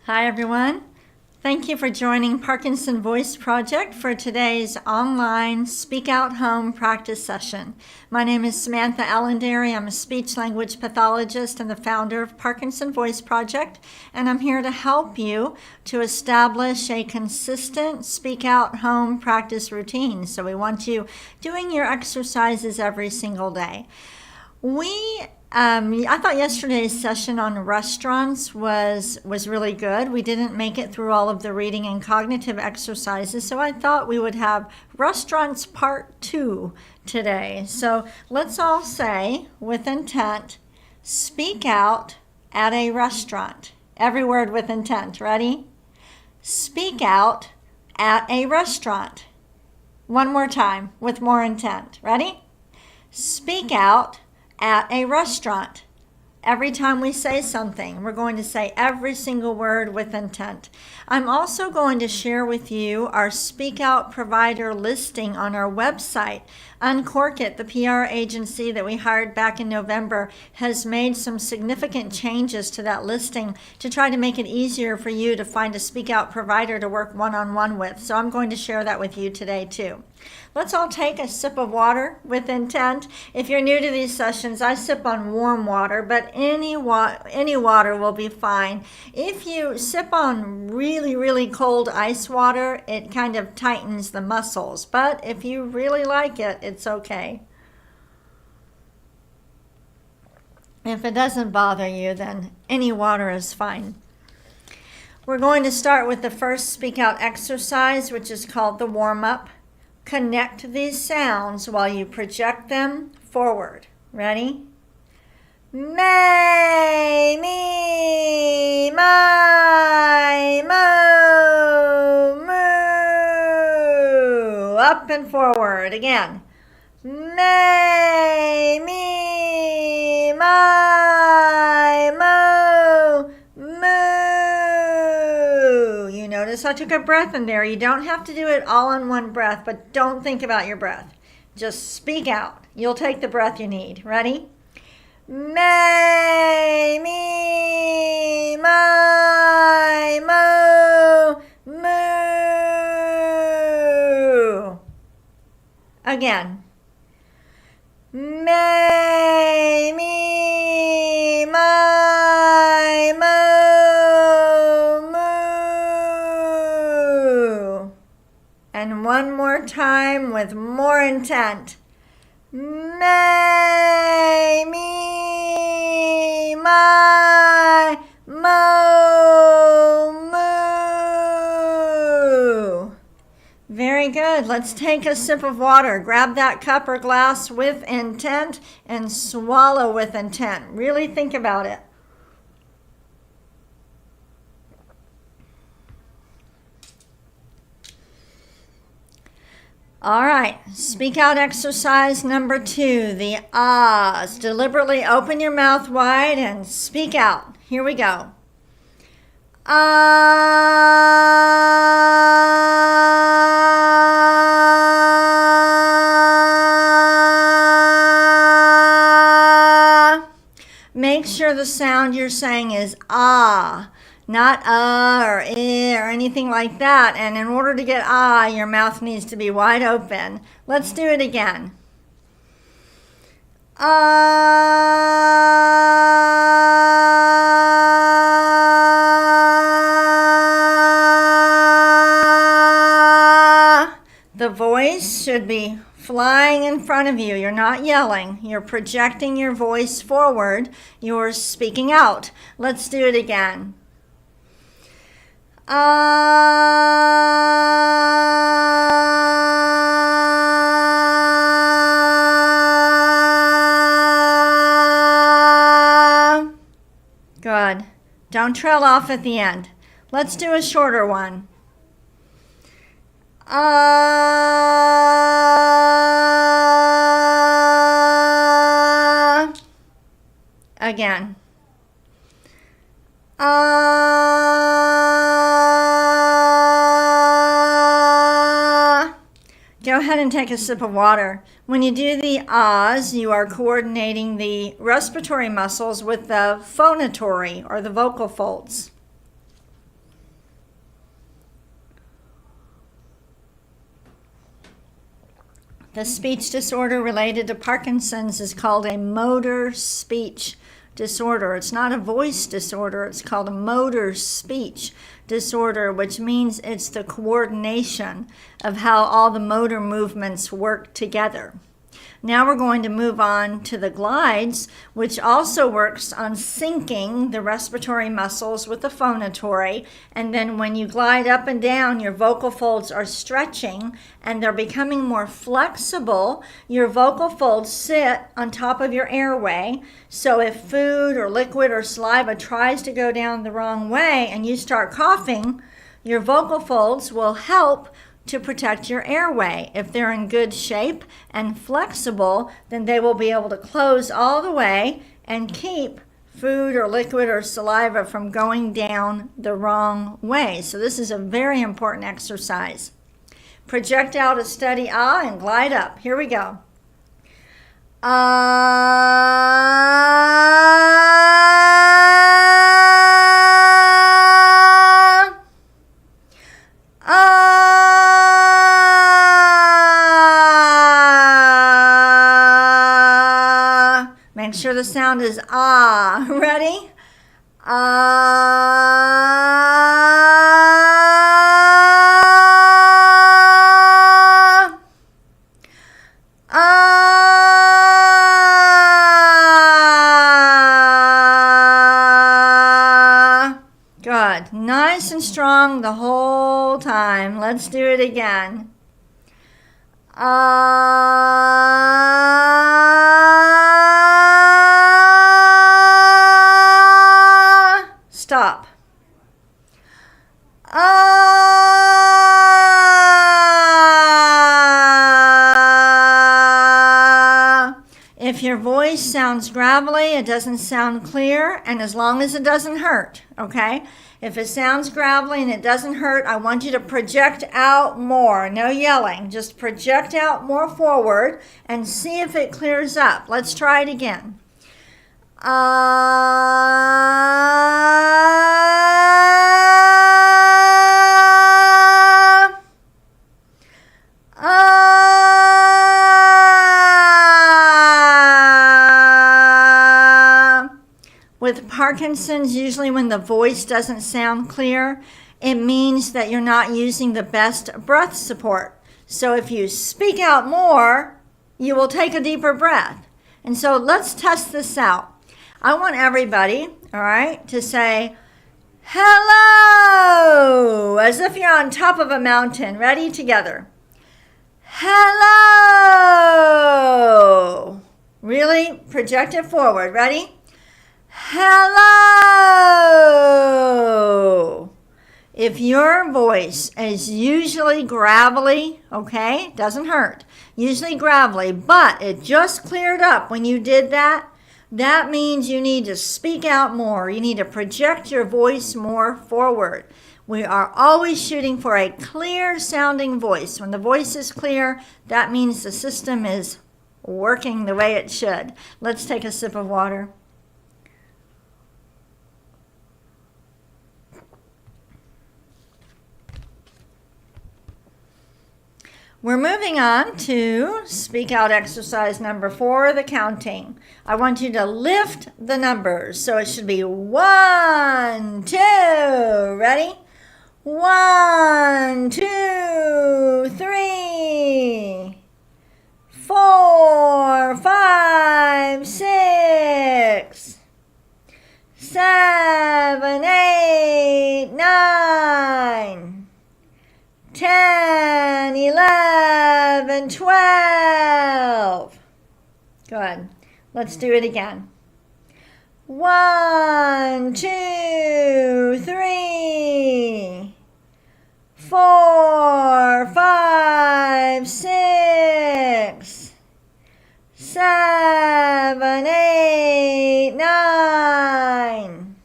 Hi everyone. Thank you for joining Parkinson Voice Project for today's online Speak Out Home practice session. My name is Samantha Allendary. I'm a speech language pathologist and the founder of Parkinson Voice Project, and I'm here to help you to establish a consistent Speak Out Home practice routine. So we want you doing your exercises every single day. I thought yesterday's session on restaurants was really good. We didn't make it through all of the reading and cognitive exercises, so I thought we would have restaurants part 2 today. So let's all say, with intent, speak out at a restaurant. Every word with intent. Ready? Speak out at a restaurant. One more time with more intent. Ready? Speak out at a restaurant. Every time we say something, we're going to say every single word with intent. I'm also going to share with you our Speak Out provider listing on our website. Uncork It, the PR agency that we hired back in November, has made some significant changes to that listing to try to make it easier for you to find a Speak Out provider to work one-on-one with. So I'm going to share that with you today too. Let's all take a sip of water with intent. If you're new to these sessions, I sip on warm water, but any water will be fine. If you sip on really, really cold ice water, it kind of tightens the muscles. But if you really like it, it's okay. If it doesn't bother you, then any water is fine. We're going to start with the first Speak Out exercise, which is called the warm-up. Connect these sounds while you project them forward. Ready? May, me, my, mo, moo. Up and forward. Again. May, me, my, mo, moo. You notice I took a breath in there. You don't have to do it all in one breath, but don't think about your breath. Just speak out. You'll take the breath you need. Ready? May, me, my, mo, moo. Again. May, me, my, mo, moo. And one more time with more intent. May, me, my, mo, moo. Very good. Let's take a sip of water. Grab that cup or glass with intent and swallow with intent. Really think about it. All right, speak out exercise number 2, the ahs. Deliberately open your mouth wide and speak out. Here we go. Ah. Make sure the sound you're saying is ah. Not or or anything like that. And in order to get your mouth needs to be wide open. Let's do it again. The voice should be flying in front of you. You're not yelling. You're projecting your voice forward. You're speaking out. Let's do it again. Good. Don't trail off at the end. Let's do a shorter one. Again. Go ahead and take a sip of water. When you do the ahs, you are coordinating the respiratory muscles with the phonatory or the vocal folds. The speech disorder related to Parkinson's is called a motor speech disorder. It's not a voice disorder. It's called a motor speech disorder, which means it's the coordination of how all the motor movements work together. Now we're going to move on to the glides, which also works on syncing the respiratory muscles with the phonatory. And then when you glide up and down, your vocal folds are stretching and they're becoming more flexible. Your vocal folds sit on top of your airway. So if food or liquid or saliva tries to go down the wrong way and you start coughing, your vocal folds will help to protect your airway. If they're in good shape and flexible, then they will be able to close all the way and keep food or liquid or saliva from going down the wrong way. So this is a very important exercise. Project out a steady ah and glide up. Here we go. Make sure the sound is ah. Ready? Ah. Ah. Good. Nice and strong the whole time. Let's do it again. Stop. If your voice sounds gravelly, it doesn't sound clear, and as long as it doesn't hurt, okay? If it sounds gravelly and it doesn't hurt, I want you to project out more. No yelling. Just project out more forward and see if it clears up. Let's try it again. With Parkinson's, usually when the voice doesn't sound clear, it means that you're not using the best breath support. So if you speak out more, you will take a deeper breath. And so let's test this out. I want everybody, all right, to say, hello, as if you're on top of a mountain. Ready? Together. Hello. Really? Project it forward. Ready? Hello. If your voice is usually gravelly, okay, doesn't hurt, usually gravelly, but it just cleared up when you did that, that means you need to speak out more. You need to project your voice more forward. We are always shooting for a clear sounding voice. When the voice is clear, that means the system is working the way it should. Let's take a sip of water. We're moving on to speak out exercise number 4, the counting. I want you to lift the numbers. So it should be 1, 2, ready? 1, 2, 3, 4, 5, 6, 7, 8, 9. 10, 11, 12. Good. Let's do it again. 1, 2, 3, 4, 5, 6, 7, 8, 9.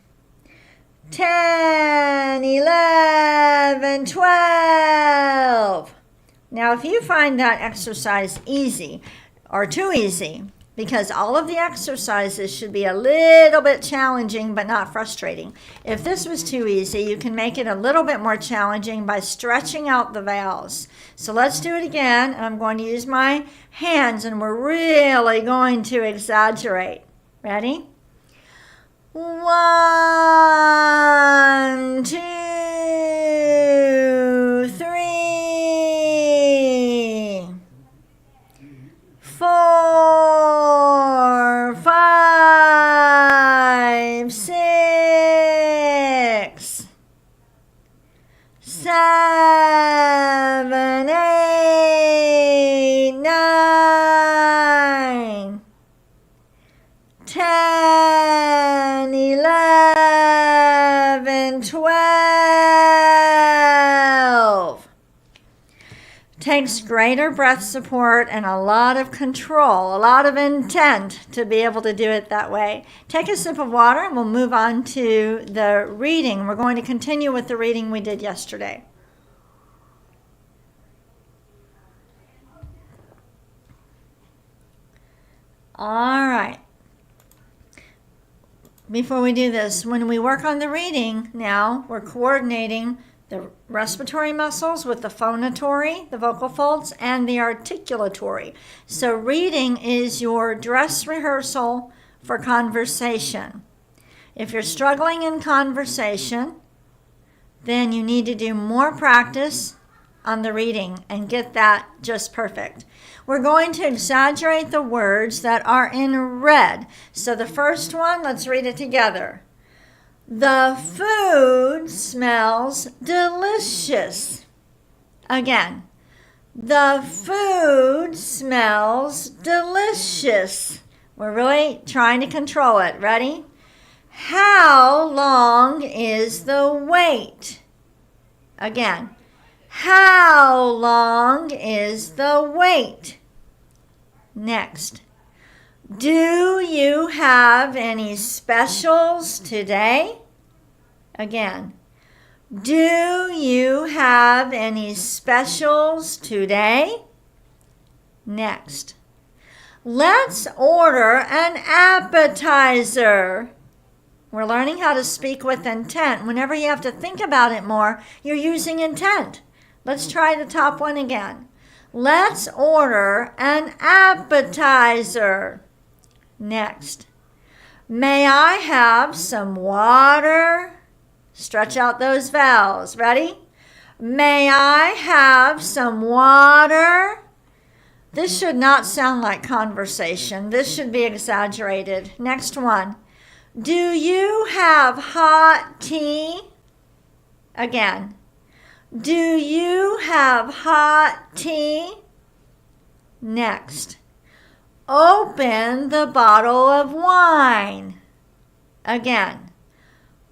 10, 11, 12. Now, if you find that exercise easy or too easy, because all of the exercises should be a little bit challenging but not frustrating. If this was too easy, you can make it a little bit more challenging by stretching out the vowels. So let's do it again, and I'm going to use my hands, and we're really going to exaggerate. Ready? 1, 2, 3, 4, 5, 6, 7, 8, 9, 10, 11, 12. Takes greater breath support and a lot of control, a lot of intent to be able to do it that way. Take a sip of water and we'll move on to the reading. We're going to continue with the reading we did yesterday. All right. Before we do this, when we work on the reading now, we're coordinating the respiratory muscles with the phonatory, the vocal folds, and the articulatory. So reading is your dress rehearsal for conversation. If you're struggling in conversation, then you need to do more practice on the reading and get that just perfect. We're going to exaggerate the words that are in red. So the first one, let's read it together. The food smells delicious. Again, the food smells delicious. We're really trying to control it. Ready? How long is the wait? Again, how long is the wait? Next. Do you have any specials today? Again. Do you have any specials today? Next. Let's order an appetizer. We're learning how to speak with intent. Whenever you have to think about it more, you're using intent. Let's try the top one again. Let's order an appetizer. Next. May I have some water? Stretch out those vowels. Ready? May I have some water? This should not sound like conversation. This should be exaggerated. Next one. Do you have hot tea? Again. Do you have hot tea? Next. Open the bottle of wine. Again.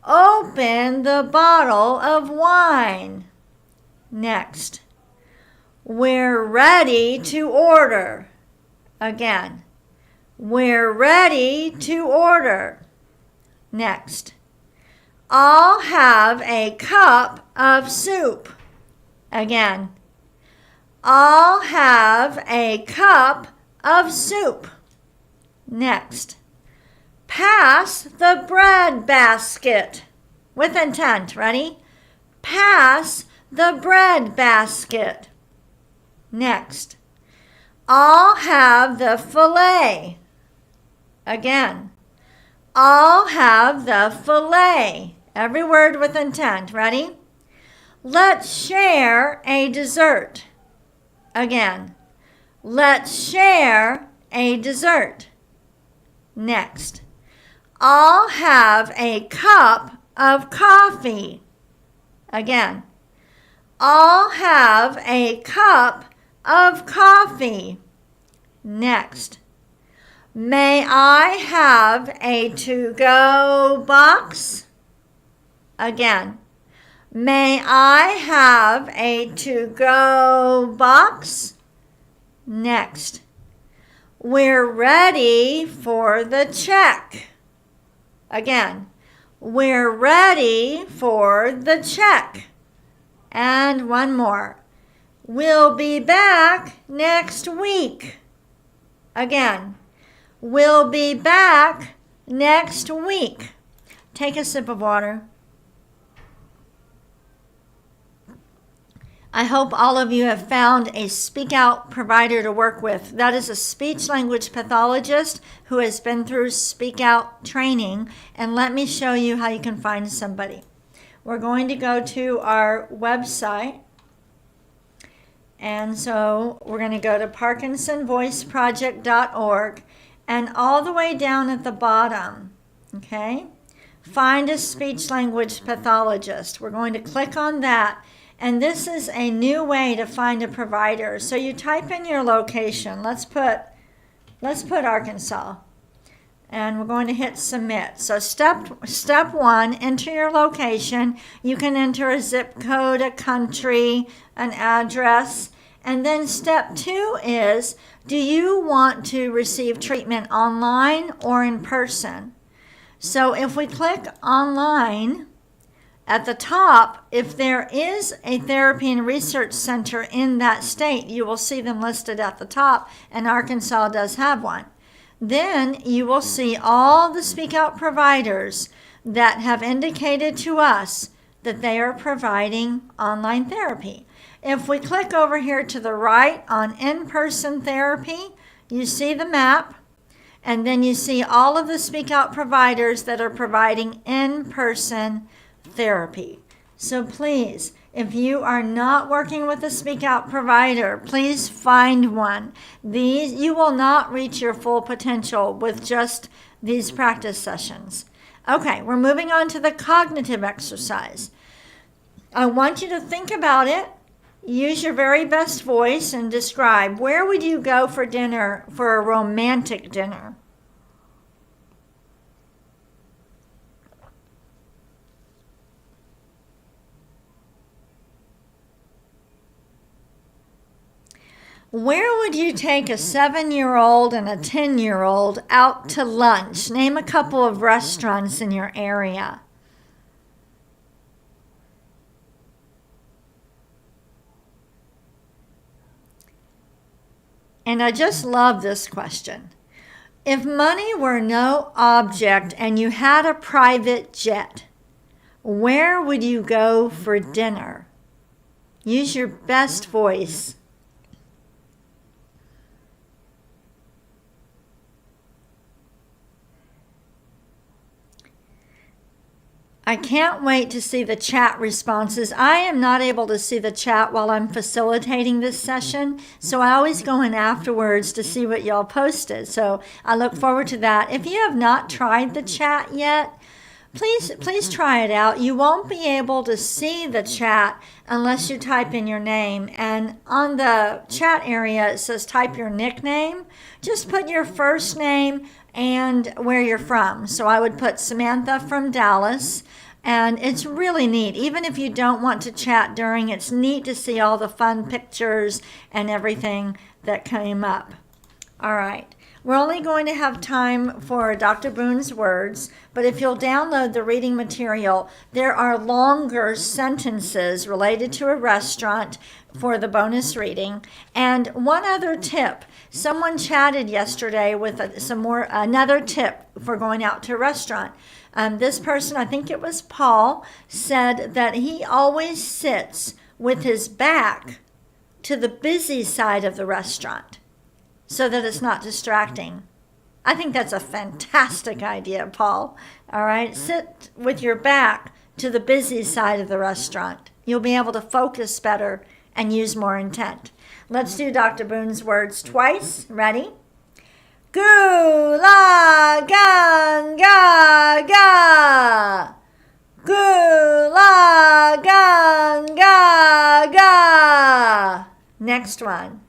Open the bottle of wine. Next. We're ready to order. Again. We're ready to order. Next. I'll have a cup of soup. Again. I'll have a cup of soup. Next. Pass the bread basket. With intent. Ready? Pass the bread basket. Next. I'll have the fillet. Again. I'll have the fillet. Every word with intent. Ready? Let's share a dessert. Again. Let's share a dessert. Next. I'll have a cup of coffee. Again. I'll have a cup of coffee. Next. May I have a to-go box? Again. May I have a to-go box? Next. We're ready for the check. Again. We're ready for the check. And one more. We'll be back next week. Again. We'll be back next week. Take a sip of water. I hope all of you have found a Speak Out provider to work with. That is a speech language pathologist who has been through Speak Out training. And let me show you how you can find somebody. We're going to go to our website. And so we're going to go to parkinsonvoiceproject.org, and all the way down at the bottom, okay, find a speech language pathologist. We're going to click on that, and this is a new way to find a provider. So you type in your location. Let's put Arkansas, and we're going to hit submit. So step 1, enter your location. You can enter a zip code, a country, an address. And then step 2 is, do you want to receive treatment online or in person? So if we click online, at the top, if there is a therapy and research center in that state, you will see them listed at the top, and Arkansas does have one. Then you will see all the Speak Out providers that have indicated to us that they are providing online therapy. If we click over here to the right on in-person therapy, you see the map, and then you see all of the Speak Out providers that are providing in-person therapy. So please, if you are not working with a Speak Out provider, please find one. You will not reach your full potential with just these practice sessions. Okay, we're moving on to the cognitive exercise. I want you to think about it. Use your very best voice and describe, where would you go for dinner, for a romantic dinner? Where would you take a 7-year-old and a 10-year-old out to lunch? Name a couple of restaurants in your area. And I just love this question. If money were no object and you had a private jet, where would you go for dinner? Use your best voice. I can't wait to see the chat responses. I am not able to see the chat while I'm facilitating this session, so I always go in afterwards to see what y'all posted. So I look forward to that. If you have not tried the chat yet, please try it out. You won't be able to see the chat unless you type in your name. And on the chat area, it says type your nickname. Just put your first name and where you're from. So I would put Samantha from Dallas. And it's really neat. Even if you don't want to chat during, it's neat to see all the fun pictures and everything that came up. All right. We're only going to have time for Dr. Boone's words, but if you'll download the reading material, there are longer sentences related to a restaurant for the bonus reading. And one other tip, someone chatted yesterday with another tip for going out to a restaurant. This person, I think it was Paul, said that he always sits with his back to the busy side of the restaurant, so that it's not distracting. I think that's a fantastic idea, Paul. All right, sit with your back to the busy side of the restaurant. You'll be able to focus better and use more intent. Let's do Dr. Boone's words twice. Ready? Gu la gang ga ga. Gu la gang ga ga. Next one.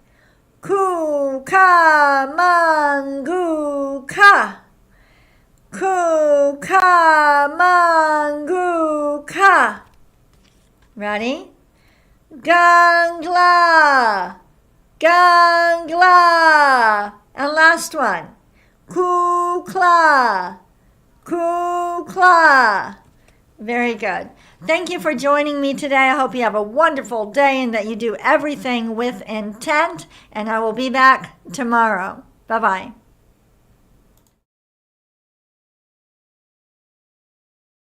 Ku ka mangu ka. Ku ka mangu ka. Ready? Gangla. Gangla. And last one. Kukla. Kukla. Very good. Thank you for joining me today. I hope you have a wonderful day and that you do everything with intent. And I will be back tomorrow. Bye-bye.